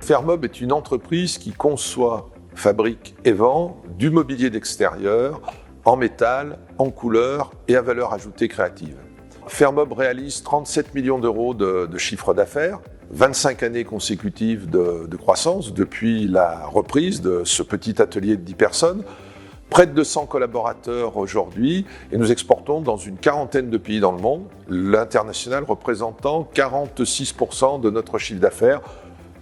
Fermob est une entreprise qui conçoit, fabrique et vend du mobilier d'extérieur en métal, en couleur et à valeur ajoutée créative. Fermob réalise 37 millions d'euros de chiffre d'affaires, 25 années consécutives de croissance depuis la reprise de ce petit atelier de 10 personnes, près de 200 collaborateurs aujourd'hui et nous exportons dans une quarantaine de pays dans le monde, l'international représentant 46% de notre chiffre d'affaires.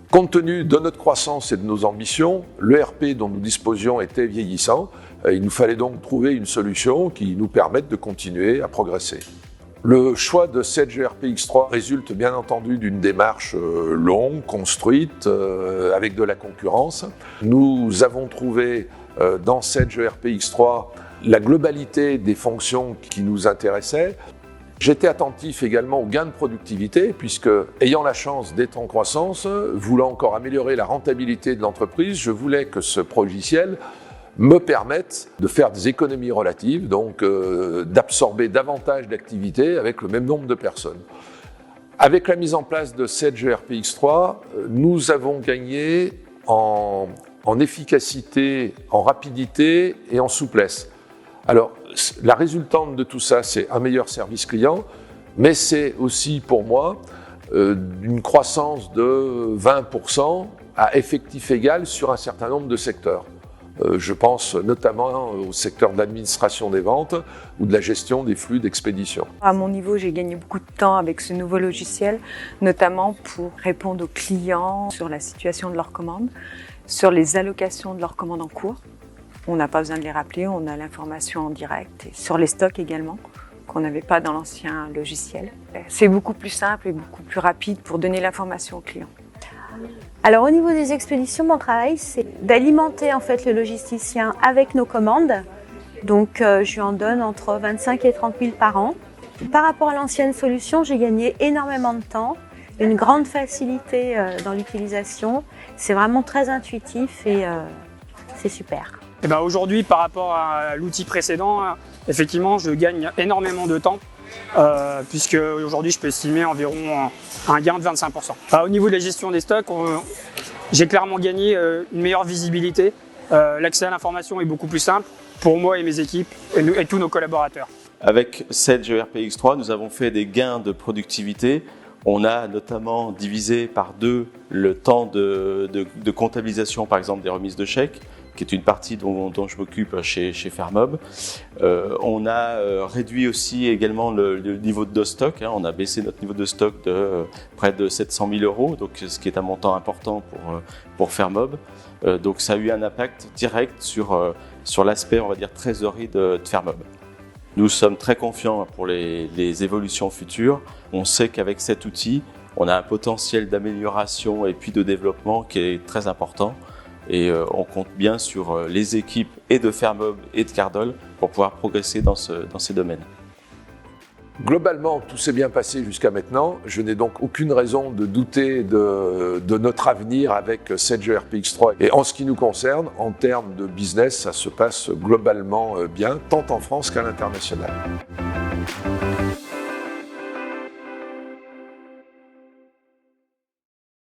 Compte tenu de notre croissance et de nos ambitions, l'ERP dont nous disposions était vieillissant. Il nous fallait donc trouver une solution qui nous permette de continuer à progresser. Le choix de Sage ERP X3 résulte bien entendu d'une démarche longue, construite, avec de la concurrence. Nous avons trouvé dans Sage ERP X3 la globalité des fonctions qui nous intéressaient. J'étais attentif également aux gains de productivité puisque, ayant la chance d'être en croissance, voulant encore améliorer la rentabilité de l'entreprise, je voulais que ce logiciel me permette de faire des économies relatives, donc d'absorber davantage d'activités avec le même nombre de personnes. Avec la mise en place de Sage ERP X3, nous avons gagné en efficacité, en rapidité et en souplesse. Alors, la résultante de tout ça, c'est un meilleur service client, mais c'est aussi pour moi une croissance de 20% à effectif égal sur un certain nombre de secteurs. Je pense notamment au secteur de l'administration des ventes ou de la gestion des flux d'expédition. À mon niveau, j'ai gagné beaucoup de temps avec ce nouveau logiciel, notamment pour répondre aux clients sur la situation de leurs commandes, sur les allocations de leurs commandes en cours. On n'a pas besoin de les rappeler, on a l'information en direct, et sur les stocks également, qu'on n'avait pas dans l'ancien logiciel. C'est beaucoup plus simple et beaucoup plus rapide pour donner l'information aux clients. Alors au niveau des expéditions, mon travail c'est d'alimenter en fait le logisticien avec nos commandes. Donc je lui en donne entre 25 et 30 000 par an. Par rapport à l'ancienne solution, j'ai gagné énormément de temps, une grande facilité dans l'utilisation. C'est vraiment très intuitif et c'est super. Et ben aujourd'hui, par rapport à l'outil précédent, effectivement, je gagne énormément de temps, puisque aujourd'hui, je peux estimer environ un gain de 25%. Au niveau de la gestion des stocks, j'ai clairement gagné une meilleure visibilité. L'accès à l'information est beaucoup plus simple pour moi et mes équipes et tous nos collaborateurs. Avec Sage ERP X3, nous avons fait des gains de productivité. On a notamment divisé par 2 le temps de comptabilisation, par exemple, des remises de chèques, qui est une partie dont je m'occupe chez Fermob. On a réduit aussi également le niveau de stock. On a baissé notre niveau de stock de près de 700 000 euros, donc, ce qui est un montant important pour Fermob. Donc ça a eu un impact direct sur l'aspect, on va dire, trésorerie de Fermob. Nous sommes très confiants pour les évolutions futures. On sait qu'avec cet outil, on a un potentiel d'amélioration et puis de développement qui est très important. Et on compte bien sur les équipes et de Fermob et de Cardol pour pouvoir progresser dans ces domaines. Globalement, tout s'est bien passé jusqu'à maintenant. Je n'ai donc aucune raison de douter de notre avenir avec Sage ERP X3. Et en ce qui nous concerne, en termes de business, ça se passe globalement bien, tant en France qu'à l'international.